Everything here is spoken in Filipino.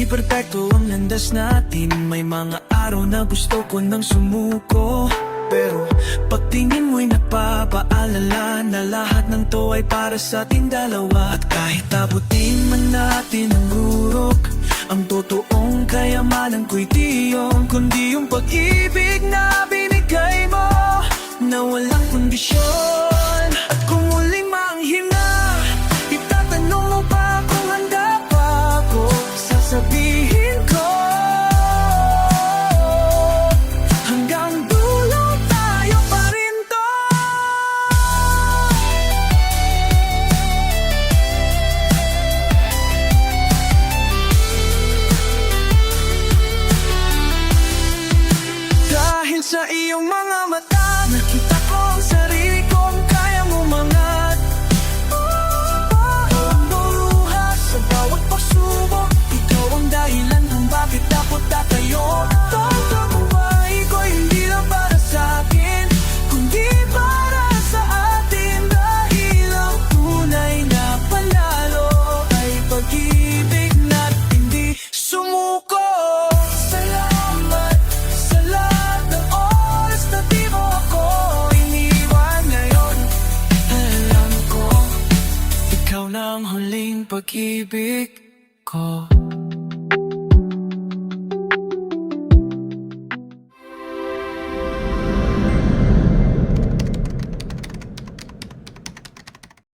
Di perpekto ang landas natin, may mga araw na gusto ko nang sumuko. Pero pagtingin mo'y napapaalala na lahat ng to ay para sa ating dalawa. At kahit abutin man natin ang urok, ang totoong kayamanan ko'y di yun, kundi yung pag-ibig na binigay mo na walang kondisyon. At kung muling manghina, itatanong mo pa kung handa pa ako, sasabihin ko hanggang dulo tayo pa rin to. Dahil sa iyong mga mata, nakita ko ang sarili kong kaya mo mangat. Ang luha sa bawat pagsubok, ikaw ang dahilan kung bakit dapat tatayo. Ang buhay ko hindi lang para sa akin, kundi para sa atin. Dahil ang tunay na panalo ay pag-ibig na't hindi sumuko. Salamat sa lahat ng oras na di mo ako iniwan. Ngayon alam ko, ikaw na ang huling pag-ibig ko.